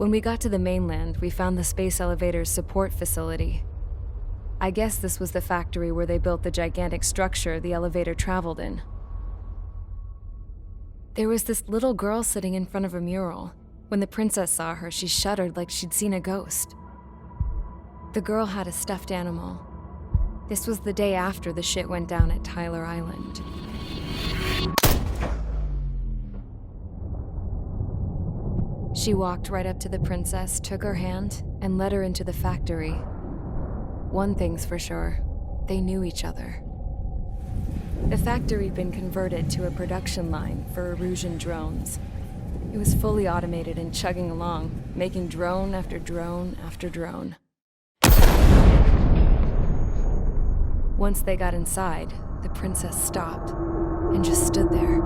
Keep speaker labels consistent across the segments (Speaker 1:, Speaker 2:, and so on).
Speaker 1: When we got to the mainland, we found the space elevator's support facility. I guess this was the factory where they built the gigantic structure the elevator traveled in. There was this little girl sitting in front of a mural. When the princess saw her, she shuddered like she'd seen a ghost. The girl had a stuffed animal. This was the day after the shit went down at Tyler Island. She walked right up to the princess, took her hand, and led her into the factory. One thing's for sure, they knew each other. The factory had been converted to a production line for Erusian drones. It was fully automated and chugging along, making drone after drone after drone. Once they got inside, the princess stopped and just stood there.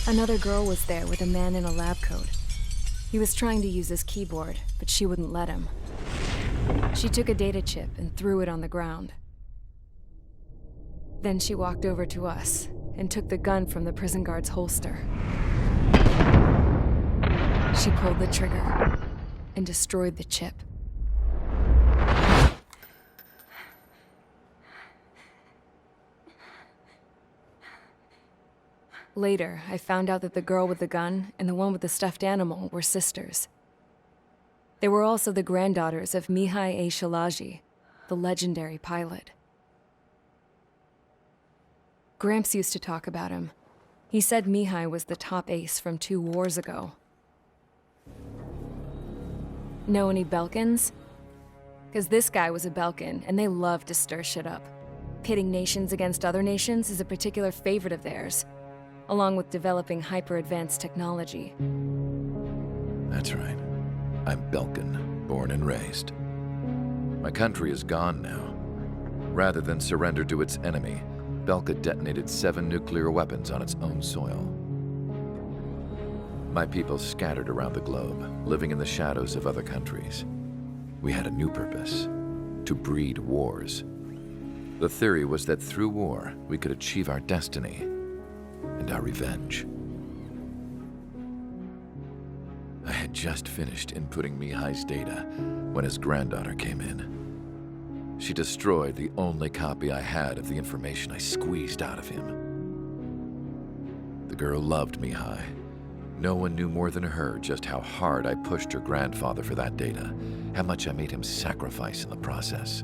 Speaker 1: Another girl was there with a man in a lab coat. He was trying to use his keyboard, but she wouldn't let him. She took a data chip and threw it on the ground. Then she walked over to us and took the gun from the prison guard's holster. She pulled the trigger and destroyed the chip. Later, I found out that the girl with the gun and the one with the stuffed animal were sisters. They were also the granddaughters of Mihai A. Shalaji, the legendary pilot. Gramps used to talk about him. He said Mihai was the top ace from 2 wars ago. Know any Belkans? Because this guy was a Belkan, and they love to stir shit up. Pitting nations against other nations is a particular favorite of theirs, along with developing hyper-advanced technology.
Speaker 2: That's right. I'm Belkan, born and raised. My country is gone now. Rather than surrender to its enemy, Belka detonated 7 nuclear weapons on its own soil. My people scattered around the globe, living in the shadows of other countries. We had a new purpose: to breed wars. The theory was that through war, we could achieve our destiny and our revenge. I had just finished inputting Mihai's data when his granddaughter came in. She destroyed the only copy I had of the information I squeezed out of him. The girl loved Mihai. No one knew more than her just how hard I pushed her grandfather for that data, how much I made him sacrifice in the process.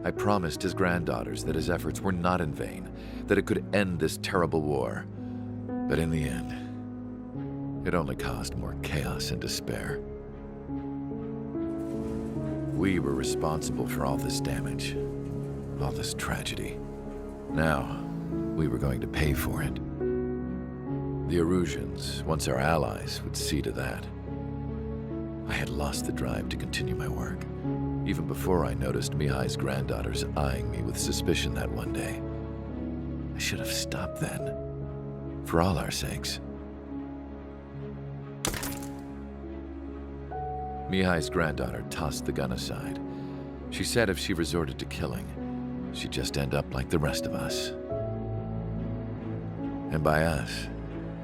Speaker 2: I promised his granddaughters that his efforts were not in vain, that it could end this terrible war. But in the end, it only caused more chaos and despair. We were responsible for all this damage, all this tragedy. Now, we were going to pay for it. The Erusians, once our allies, would see to that. I had lost the drive to continue my work, even before I noticed Mihai's granddaughters eyeing me with suspicion that one day. I should have stopped then, for all our sakes. Mihai's granddaughter tossed the gun aside. She said if she resorted to killing, she'd just end up like the rest of us. And by us,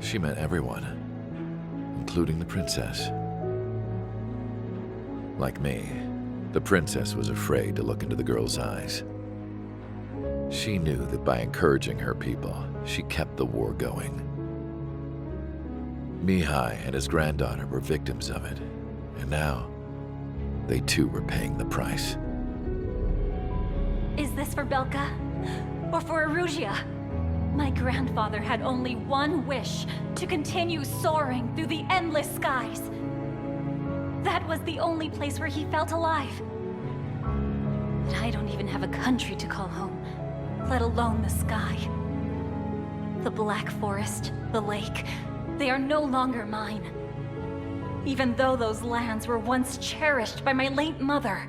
Speaker 2: she meant everyone, including the princess. Like me, the princess was afraid to look into the girl's eyes. She knew that by encouraging her people, she kept the war going. Mihai and his granddaughter were victims of it, and now they too were paying the price.
Speaker 3: Is this for Belka? Or for Erusia? My grandfather had only one wish: to continue soaring through the endless skies. That was the only place where he felt alive. But I don't even have a country to call home, let alone the sky. The Black Forest, the lake, they are no longer mine. Even though those lands were once cherished by my late mother.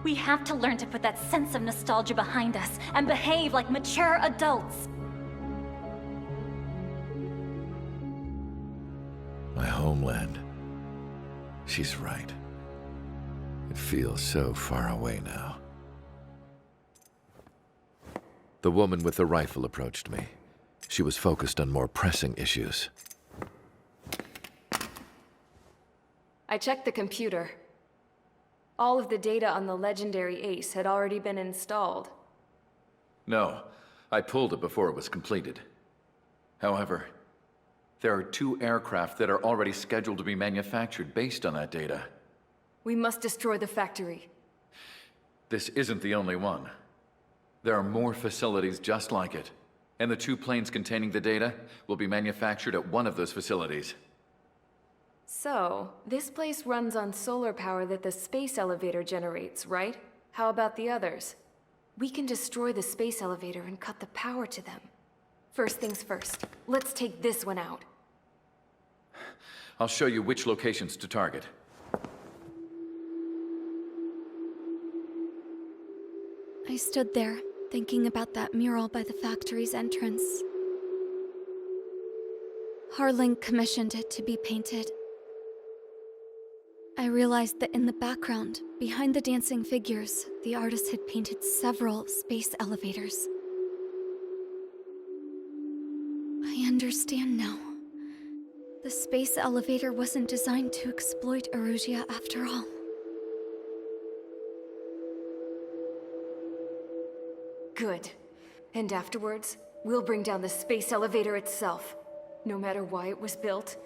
Speaker 3: We have to learn to put that sense of nostalgia behind us and behave like mature adults.
Speaker 2: My homeland. She's right. It feels so far away now. The woman with the rifle approached me. She was focused on more pressing issues.
Speaker 1: I checked the computer. All of the data on the legendary Ace had already been installed.
Speaker 2: No, I pulled it before it was completed. However, there are 2 aircraft that are already scheduled to be manufactured based on that data.
Speaker 1: We must destroy the factory.
Speaker 2: This isn't the only one. There are more facilities just like it, and the 2 planes containing the data will be manufactured at one of those facilities.
Speaker 1: So, this place runs on solar power that the space elevator generates, right? How about the others? We can destroy the space elevator and cut the power to them. First things first, let's take this one out.
Speaker 2: I'll show you which locations to target.
Speaker 4: I stood there, thinking about that mural by the factory's entrance. Harling commissioned it to be painted. I realized that in the background, behind the dancing figures, the artist had painted several space elevators. I understand now. The space elevator wasn't designed to exploit Erusia after all.
Speaker 1: Good. And afterwards, we'll bring down the space elevator itself. No matter why it was built,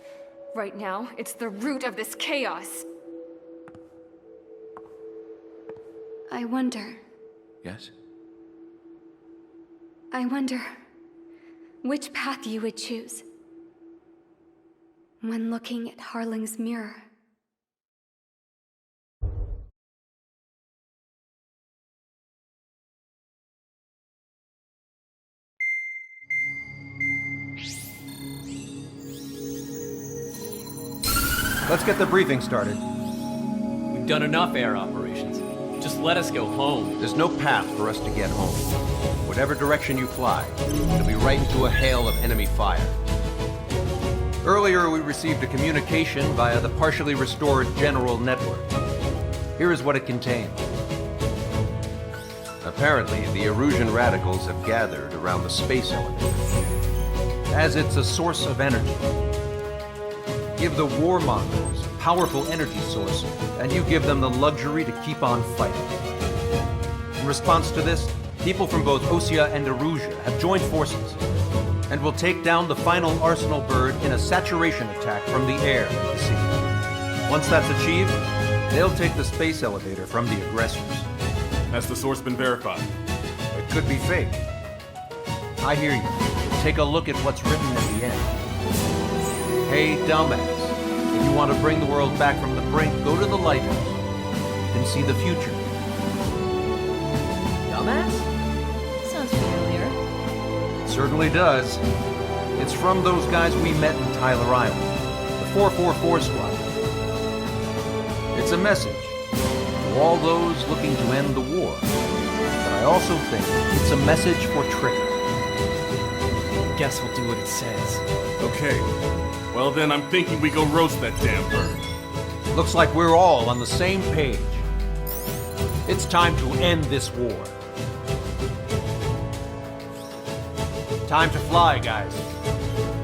Speaker 1: right now, it's the root of this chaos.
Speaker 4: I wonder
Speaker 2: Yes?
Speaker 4: which path you would choose when looking at Harling's mirror.
Speaker 5: Let's get the briefing started.
Speaker 6: We've done enough air operations. Just let us go home.
Speaker 5: There's no path for us to get home. Whatever direction you fly, it'll be right into a hail of enemy fire. Earlier, we received a communication via the partially restored general network. Here is what it contained. Apparently, the Erusian radicals have gathered around the space elevator, as it's a source of energy. Give the warmongers a powerful energy source, and you give them the luxury to keep on fighting. In response to this, people from both Osea and Erusia have joined forces, and will take down the final Arsenal bird in a saturation attack from the air and the sea. Once that's achieved, they'll take the space elevator from the aggressors.
Speaker 7: Has the source been verified?
Speaker 5: It could be fake. I hear you. Take a look at what's written at the end. Hey, dumbass. If you want to bring the world back from the brink, go to the lighthouse and see the future.
Speaker 3: Dumbass? Sounds familiar.
Speaker 5: It certainly does. It's from those guys we met in Tyler Island, the 444 squad. It's a message to all those looking to end the war. But I also think it's a message for Trigger.
Speaker 6: Guess we'll do what it says.
Speaker 7: Okay. Well then, I'm thinking we go roast that damn bird.
Speaker 5: Looks like we're all on the same page. It's time to end this war. Time to fly, guys.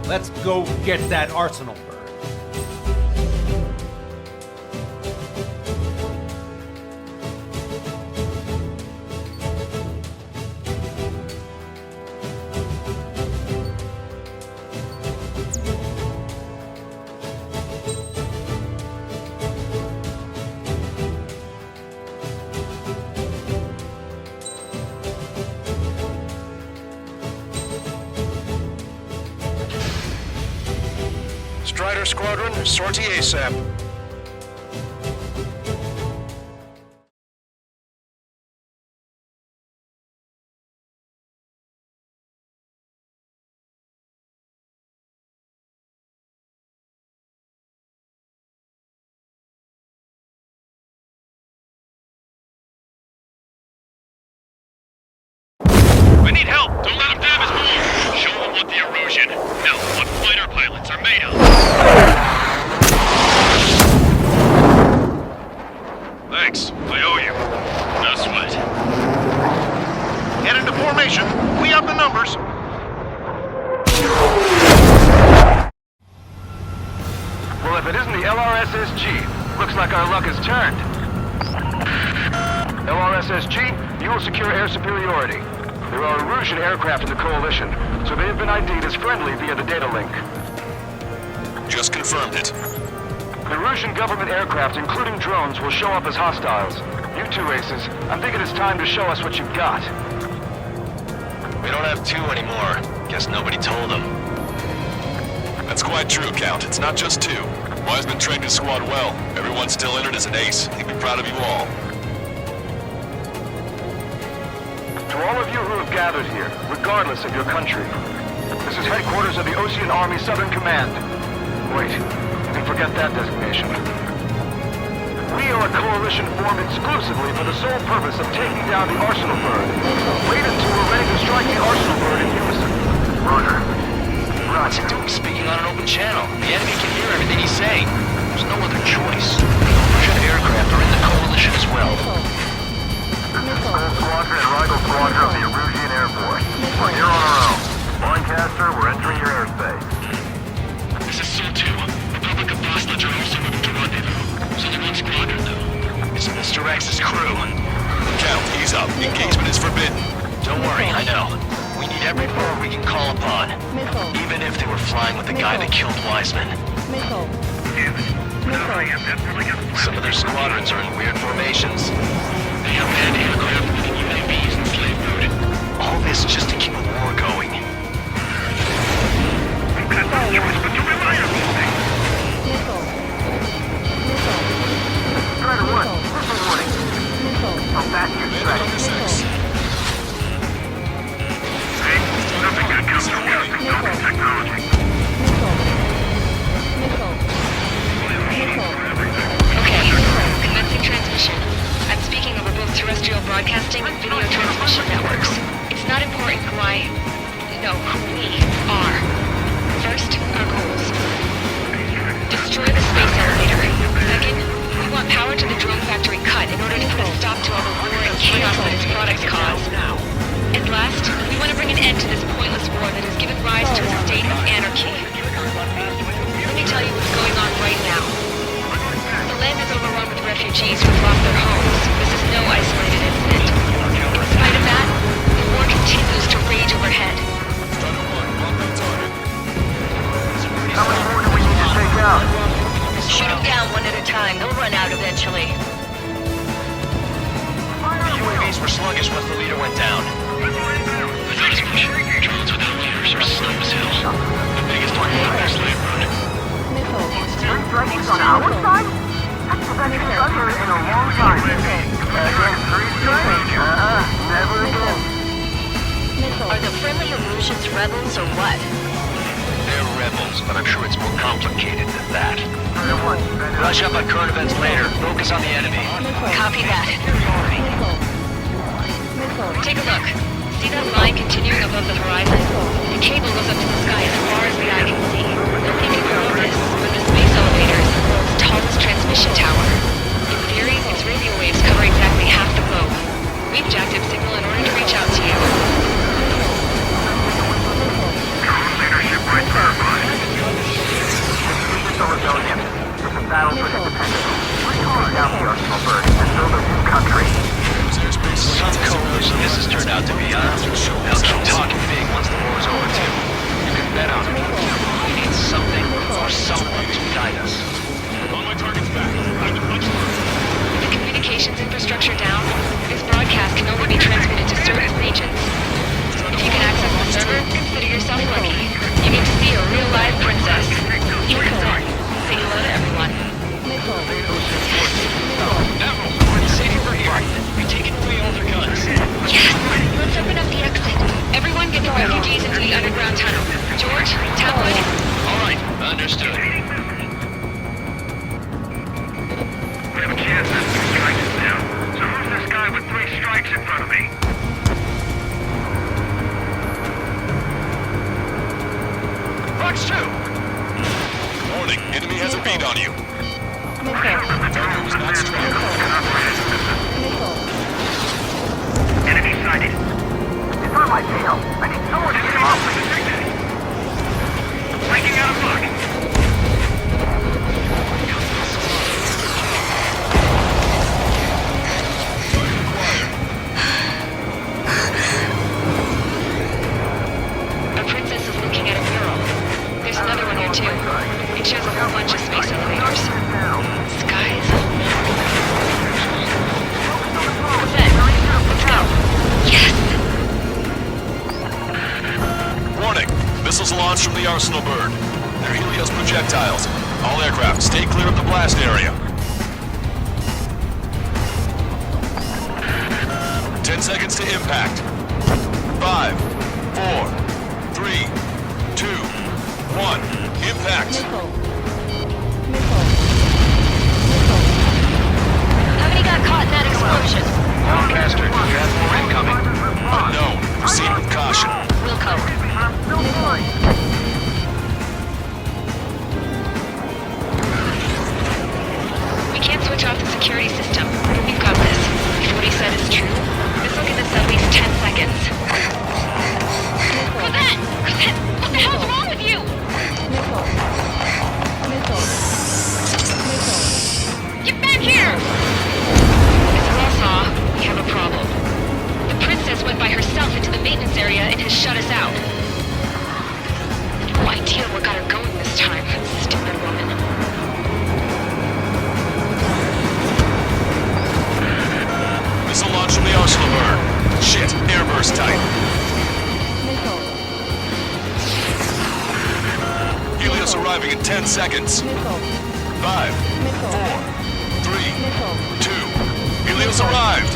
Speaker 5: Let's go get that Arsenal bird.
Speaker 8: Strider Squadron, sortie ASAP.
Speaker 9: We need help! Don't let them damage more! Show them what the Erusian, no, what fighter pilots are made of!
Speaker 10: LRSSG, looks like our luck has turned. LRSSG, you will secure air superiority. There are Erusian aircraft in the Coalition, so they have been ID'd as friendly via the data link.
Speaker 9: Just confirmed it.
Speaker 10: The Erusian government aircraft, including drones, will show up as hostiles. You two aces, I'm thinking it's time to show us what you've got.
Speaker 9: We don't have two anymore. Guess nobody told them. That's quite true, Count. It's not just two. Wiseman trained his squad well. Everyone's still in it as an ace. He'd be proud of you all.
Speaker 10: To all of you who have gathered here, regardless of your country, this is headquarters of the Ocean Army Southern Command. Wait, you can forget that designation. We are a coalition formed exclusively for the sole purpose of taking down the Arsenal Bird. Wait until we're ready to strike the Arsenal Bird in unison. Roger.
Speaker 11: What's it doing speaking on an open channel? The enemy can hear everything he's saying. There's no other choice. Russian aircraft are in the coalition as well.
Speaker 10: Skull Squadron and Rigel Squadron of the Erusian Air Force. We're here on our own. Lancaster, we're entering your airspace.
Speaker 9: This is SOL-2. Republic of Bosnia are also moving to rendezvous. So the one squadron, though.
Speaker 11: It's Mr. X's crew.
Speaker 9: Count, ease up. Engagement is forbidden.
Speaker 11: Don't worry, I know. We need every bird we can call upon. Even if they were flying with the guy that killed Wiseman. Some of their squadrons are in weird formations.
Speaker 9: They have manned aircraft with UAVs in slave mode.
Speaker 11: All this just to keep a war going.
Speaker 9: We've got no choice but to rely on these things.
Speaker 10: Strider 1, listen warning. I'll back your strike.
Speaker 9: Hey, nothing good comes from using open technology.
Speaker 12: Okay, commencing transmission. I'm speaking over both terrestrial broadcasting and video transmission networks. It's not important who we are. First, our goals. Destroy the space elevator. Second, we want power to the drone factory cut in order to put a stop to all the war and chaos that its products cause. And last, we want to bring an end to this pointless war that has given rise to a state of anarchy. Let me tell you what's going on right now. The land is overrun with refugees who have lost their homes. This is no isolated incident. In spite of that, the war continues to rage overhead.
Speaker 10: How much more do we need to take out?
Speaker 12: Shoot them down one at a time. They'll run out eventually.
Speaker 11: The UAVs were sluggish once the leader went down.
Speaker 9: The notice push. Drones without leaders are slow as hell. The biggest one on their slave run.
Speaker 10: Strikes on our side? That's the best thing I've heard in a long time. Against 3 strikes? Never again.
Speaker 12: Are the friendly Erusians rebels or what?
Speaker 11: They're rebels, but I'm sure it's more complicated than that. Brush up on current events later. Focus on the enemy.
Speaker 12: Copy that. Take a look. See that line continuing above the horizon? The cable goes up to the sky as far as the eye can see. Nobody can believe this, but the space elevator is the world's tallest transmission tower. In theory, its radio waves cover exactly half the globe. We've jacked its signal in order to reach out to you.
Speaker 10: Leadership right there, bud. This is a rebellion. It's a battle for independence. Take down the Arsenal Bird and build a new country.
Speaker 11: Some coalition this has turned out to be, huh? They'll keep talking big once the war's over, too. You can bet on it. We need something or someone to guide us.
Speaker 9: All my targets back. I can punch through.
Speaker 12: With the communications infrastructure down, this broadcast can only be transmitted to certain regions. If you can access the server, consider yourself lucky. You get to see a real live princess. You can say hello to everyone.
Speaker 11: Admiral, we're safe for here. You're taking away all their guns.
Speaker 12: Yes! Let's open up the exit. Everyone get the refugees into the underground tunnel. George, Tapwood.
Speaker 11: All right, understood.
Speaker 9: We have a chance at these guys now. So who's this guy from the Arsenal bird. They're Helios projectiles. All aircraft, stay clear of the blast area. 10 seconds to impact. 5, 4, 3, 2, 1. Impact.
Speaker 12: How many got caught in that explosion?
Speaker 11: Lancaster, you have more incoming.
Speaker 9: Unknown. Proceed with caution.
Speaker 12: Wilco. We can't switch off the security system. We've got this. If what he said is true, this will give us at least 10 seconds. Cosette! Cosette! What the hell's wrong with you? Get back here! As you all saw, we have a problem. The princess went by herself into the maintenance area and has shut us out. No idea what got her going this time. Stupid woman.
Speaker 9: Missile launch from the Arsenal bird. Shit, airburst type. Helios arriving in 10 seconds. 5, 4, 3, 2. Helios arrived.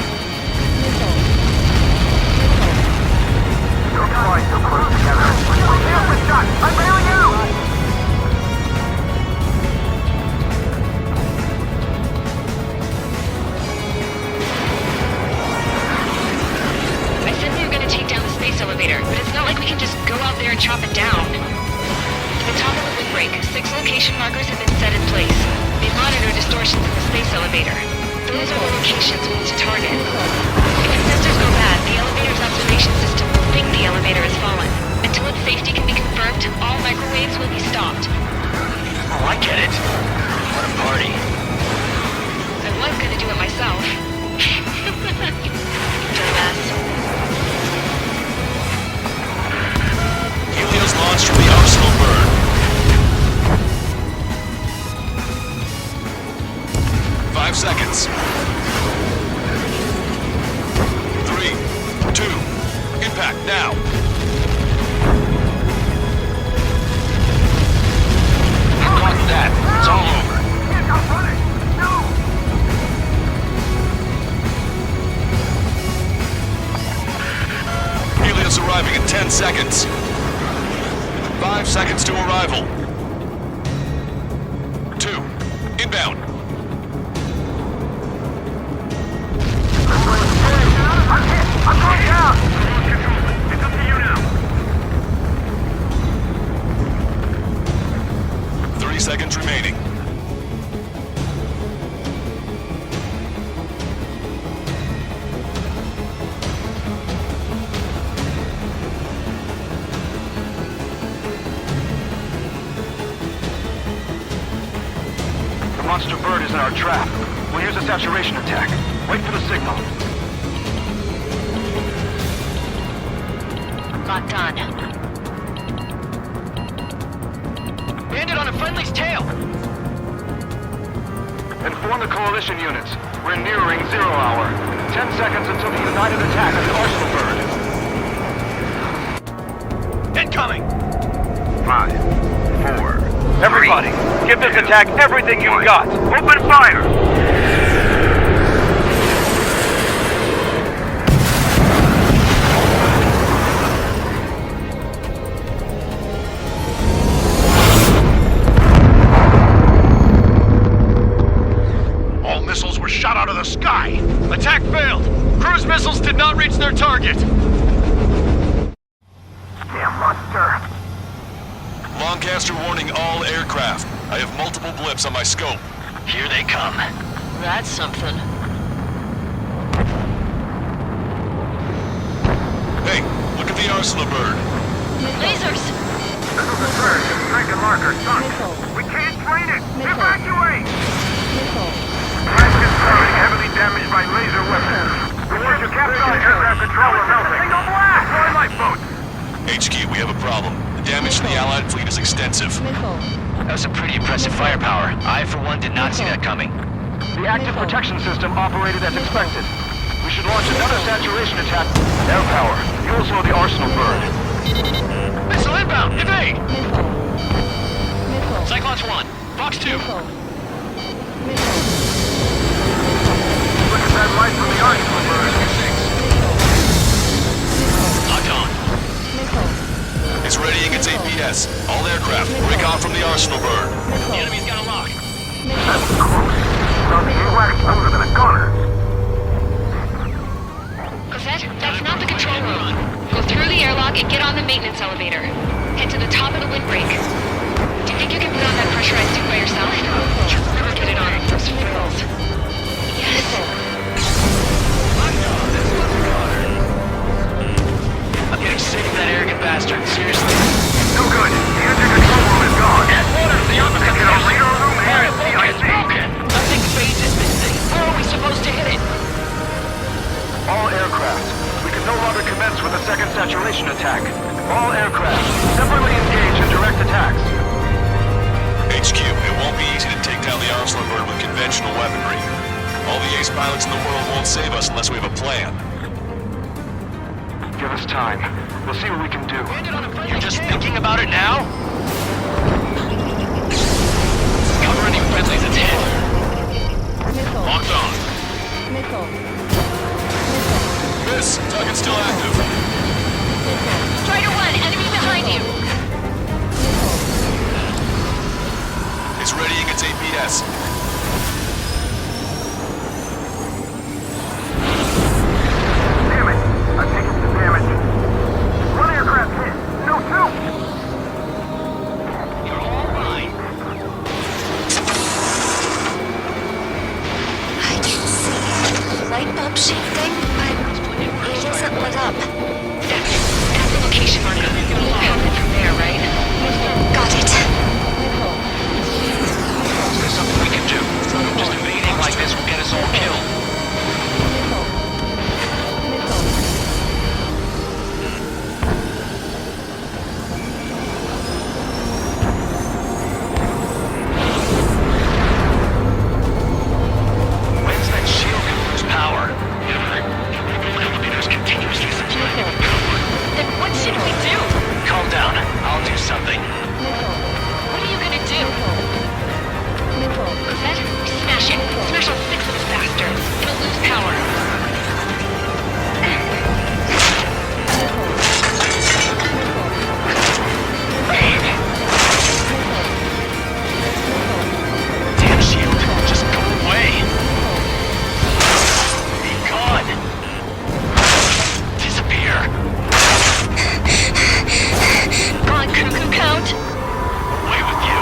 Speaker 10: Don't try so close together. I'm bailing you!
Speaker 12: I said we were going to take down the space elevator, but it's not like we can just go out there and chop it down. At the top of the windbreak, 6 location markers have been set in place. They monitor distortions in the space elevator. Those are the locations we need to target. If the sensors go bad, the elevator's observation system will think the elevator has fallen. Until its safety can be confirmed, all microwaves will be stopped.
Speaker 11: Oh, I get it. What a party.
Speaker 12: I was going to do it myself. Dumbass.
Speaker 9: Helios launched from the Arsenal bird. 5 seconds. 3, 2. Impact now.
Speaker 11: I've gotten that. It's all over.
Speaker 9: Helios arriving in 10 seconds. 5 seconds to arrival. 2. Inbound.
Speaker 10: I'm going down! It's up to you now.
Speaker 9: 30 seconds remaining.
Speaker 10: The monster bird is in our trap. We'll use a saturation attack. Wait for the signal.
Speaker 12: Locked on.
Speaker 11: Landed on a friendly's tail.
Speaker 10: Inform the coalition units. We're nearing 0 hour. 10 seconds until the united attack of the Arsenal bird.
Speaker 11: Incoming.
Speaker 10: 5, 4. Everybody, give this attack everything you've got. Open fire!
Speaker 9: All missiles were shot out of the sky. Attack failed. Cruise missiles did not reach their target.
Speaker 10: Damn monster.
Speaker 9: Lancaster warning all aircraft. I have multiple blips on my scope.
Speaker 11: Here they come.
Speaker 12: That's something.
Speaker 9: Hey, look at the Arsenal bird.
Speaker 12: Lasers!
Speaker 10: This is a surge. Strike and marker sunk. We can't train it. Evacuate! Crash is currently heavily damaged by laser weapons. Report to captain. Aircraft control is melting. Single blast! Deploy lifeboats.
Speaker 9: HQ, we have a problem. The damage to the Allied fleet is extensive.
Speaker 11: That was some pretty impressive firepower. I, for one, did not see that coming.
Speaker 10: The active protection system operated as expected. We should launch another saturation attack. Air power. You also know the Arsenal bird.
Speaker 11: Missile inbound! Evade! Cyclops 1, Fox 2.
Speaker 10: Look at that light from the arsenal bird.
Speaker 11: Locked on.
Speaker 9: It's readying its APS. All aircraft, break off from the arsenal bird.
Speaker 11: The enemy's got a lock.
Speaker 10: That's close. Thought the AWACS would have been a goner.
Speaker 12: Cosette, that's not the control room. Go through the airlock and get on the maintenance elevator. Head to the top of the windbreak. Do you think you can put on that pressurized suit by yourself? You'll never get it on with those frills. Yes.
Speaker 11: I'm getting sick of that arrogant bastard. Seriously.
Speaker 10: No good. The engine control room is gone.
Speaker 11: Headquarters, the opposite
Speaker 10: Get a radar room and
Speaker 11: It's
Speaker 10: CIC.
Speaker 11: broken. Nothing phase is missing. How are we supposed to hit it?
Speaker 10: All aircraft. We can no longer commence with a second saturation attack. All aircraft, separately engage in direct attacks.
Speaker 9: HQ, it won't be easy to take down the arsenal bird with conventional weaponry. All the ace pilots in the world won't save us unless we have a plan.
Speaker 10: Give us time. We'll see what we can do.
Speaker 11: You're just thinking about it now? Cover any friendlies that's hit.
Speaker 9: Locked on. Miss, Duggan's still active.
Speaker 12: Strider 1, enemy behind you.
Speaker 9: It's readying its APS.
Speaker 10: Damn it! I've taken some damage. One aircraft hit. No, two!
Speaker 11: You're all mine.
Speaker 4: I can see light bulb shifting, but it isn't lit up.
Speaker 12: That's the location marker. We'll have it from there, right?
Speaker 4: Got it.
Speaker 11: There's something we can do. Just invading like this will get us all killed. When's that shield gonna lose power? Elevators continuously supplying power.
Speaker 12: Then what should we do?
Speaker 11: Calm down. I'll do something.
Speaker 12: What are you gonna do? Cosette, smash it. Smash all 6 of us bastards. It'll lose power.
Speaker 11: Damn shield. Just go away. Be gone. Disappear.
Speaker 12: On cuckoo count.
Speaker 11: Away with you.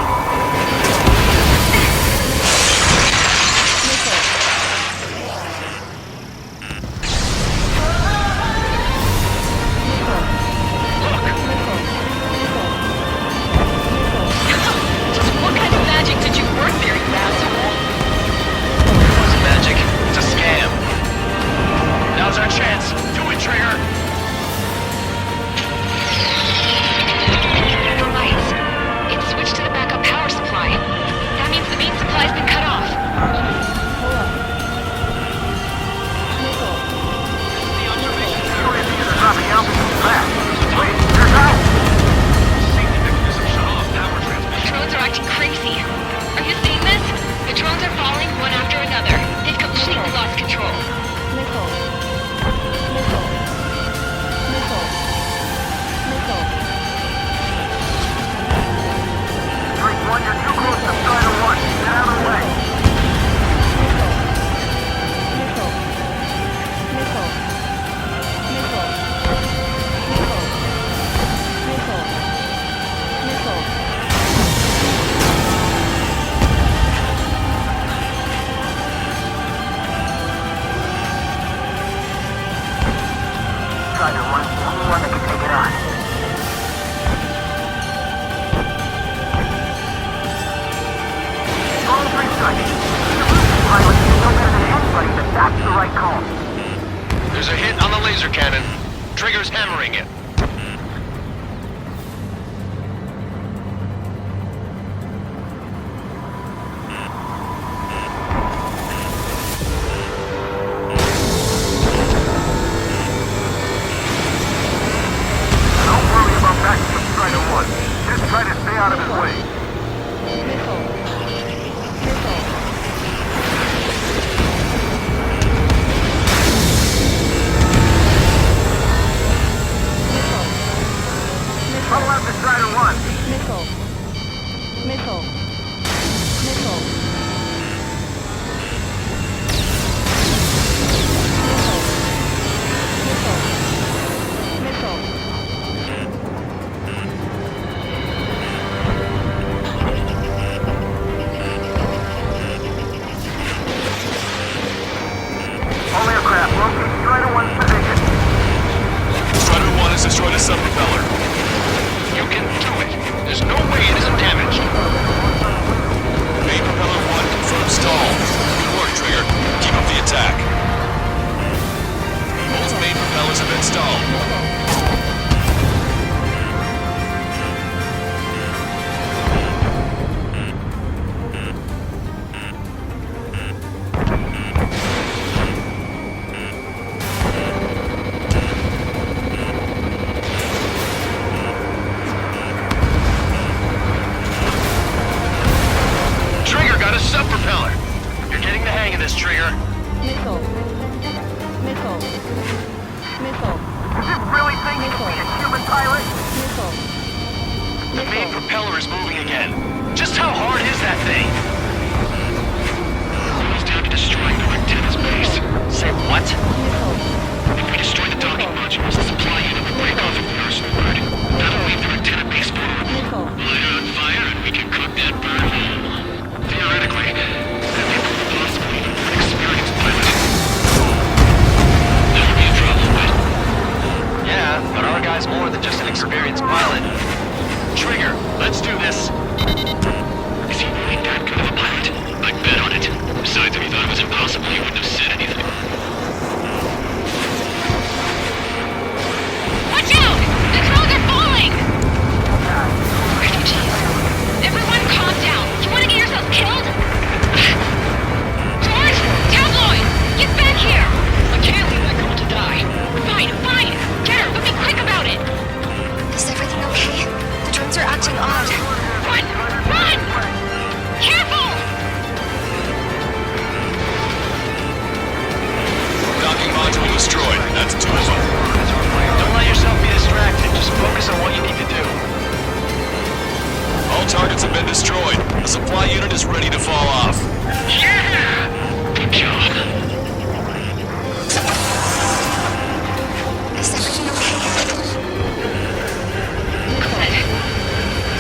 Speaker 12: Just what kind of magic did you work there, you asshole?
Speaker 11: It wasn't magic. It's a scam. Now's our chance. Do it, Trigger.
Speaker 12: The lights. It switched to the backup power supply. That means the main supply's been cut off.
Speaker 10: Dropping altitude fast. Wait, there's out!
Speaker 11: Safety mechanism shut off power
Speaker 12: The
Speaker 11: transmission.
Speaker 12: drones are acting crazy. Are you seeing this? The drones are falling one after another. They've completely lost control.
Speaker 10: Strike one, you're too close to Strider 1. Get out of the way. Strider 1's the only one that can take it on. All three strikes. The pilot know better than anybody that that's the right call.
Speaker 11: There's a hit on the laser cannon. Trigger's hammering it.
Speaker 10: Don't worry about that.
Speaker 9: installed. Trigger got a sub-propeller. You're getting the hang of this, Trigger.
Speaker 13: Missile. Missile. Missile.
Speaker 10: Does it really think it can be a human pilot?
Speaker 13: Missile.
Speaker 9: The main propeller is moving again. Just how hard is that thing? Almost down to destroying the antenna's base. Say what? If we destroy the docking modules, the supply unit will break off from the arsenal road. That'll leave their antenna base vulnerable. Light it on fire and we can cook that bird whole. Theoretically, that means it's possible even for an experienced pilot. That would be a problem, but...
Speaker 11: Yeah, but our guy's more than just an experienced pilot.
Speaker 9: Trigger, let's do this.
Speaker 11: Is he really that good of a pilot? I'd bet on it. Besides, if he thought it was impossible, he wouldn't have said anything.
Speaker 12: Watch out! The drones are falling! Refugees. Everyone calm down. You want to get yourself killed? George! Tabloid! Get back here!
Speaker 11: I can't leave that girl to die.
Speaker 12: Fine, fine! Get her, but be quick about it!
Speaker 4: Is everything okay? The drones are acting odd.
Speaker 12: Run! Run! Careful!
Speaker 9: Docking module destroyed. That's 2 of them.
Speaker 11: Don't let yourself be distracted. Just focus on what you need to do.
Speaker 9: All targets have been destroyed. The supply unit is ready to fall off.
Speaker 11: Yeah! Good job.
Speaker 4: Is everything okay?
Speaker 12: Good.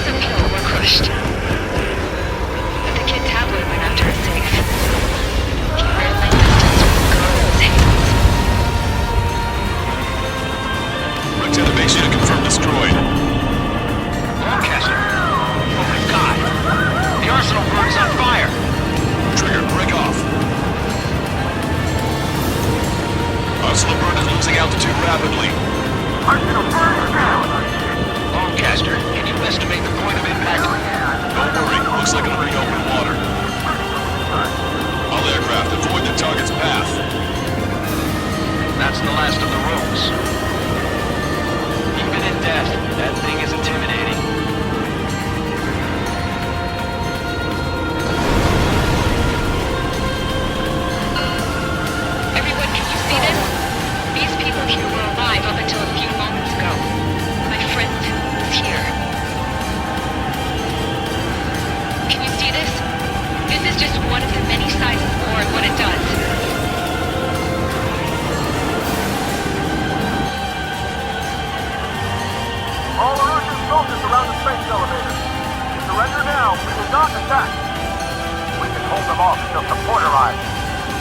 Speaker 12: Some people were crushed. But the kid Tabloid went after a safe. He ran like distance with the girl in his hands.
Speaker 9: Lieutenant makes you to confirm destroyed.
Speaker 11: Lancaster. Oh my god. The arsenal bird's on fire.
Speaker 9: Trigger, break off. Arsenal bird is losing altitude rapidly.
Speaker 10: Arsenal bird is down.
Speaker 11: Lancaster, can you estimate the point of impact?
Speaker 9: Don't worry, looks like it'll be open water. All aircraft, avoid the target's path.
Speaker 11: That's the last of the ropes. Even in death, that thing is intimidating.
Speaker 12: Everyone, can you see this? These people here were alive up until a few moments ago. My friend is here. Can you see this? This is just one of the many signs of war and what it does.
Speaker 10: All Erusian soldiers around the space elevator. Surrender now. We will not attack. We can hold them off until support arrives.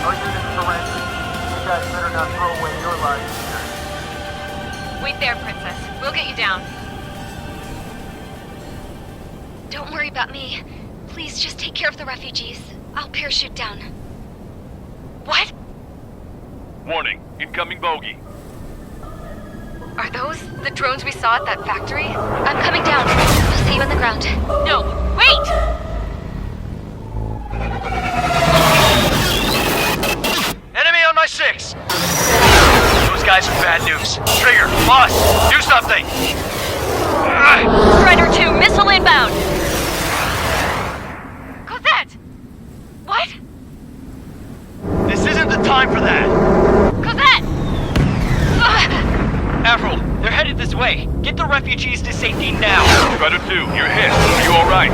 Speaker 10: Our unit surrenders. You guys better not throw away your lives either.
Speaker 3: Wait there, Princess. We'll get you down.
Speaker 4: Don't worry about me. Please just take care of the refugees. I'll parachute down.
Speaker 12: What?
Speaker 7: Warning, incoming bogey.
Speaker 4: Are those the drones we saw at that factory? I'm coming down. I'll see you on the ground.
Speaker 12: No, wait!
Speaker 11: Enemy on my 6! Those guys are bad news. Trigger, boss, do something!
Speaker 12: Strider 2, missile inbound! Cosette! What?
Speaker 11: This isn't the time for that!
Speaker 12: Cosette!
Speaker 11: Avril, they're headed this way. Get the refugees to safety now.
Speaker 7: Strider 2, you're hit. Are you alright?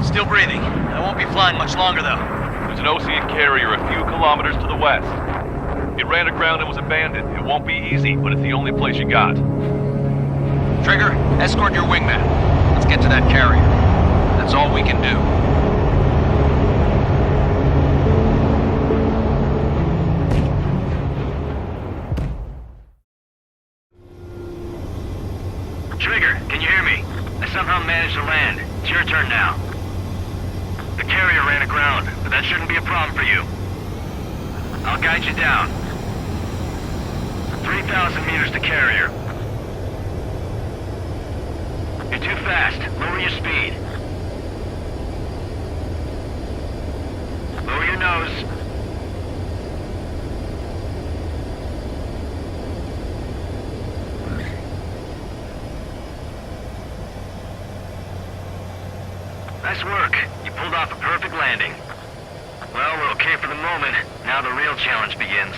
Speaker 11: Still breathing. I won't be flying much longer, though.
Speaker 7: There's an Ocean carrier a few kilometers to the west. It ran aground and was abandoned. It won't be easy, but it's the only place you got.
Speaker 5: Trigger, escort your wingman. Let's get to that carrier. That's all we can do.
Speaker 11: Trigger, can you hear me? I somehow managed to land. It's your turn now. The carrier ran aground, but that shouldn't be a problem for you. I'll guide you down. 3,000 meters to carrier. You're too fast. Lower your speed. Lower your nose. Nice work. You pulled off a perfect landing. Well, we're okay for the moment. Now the real challenge begins.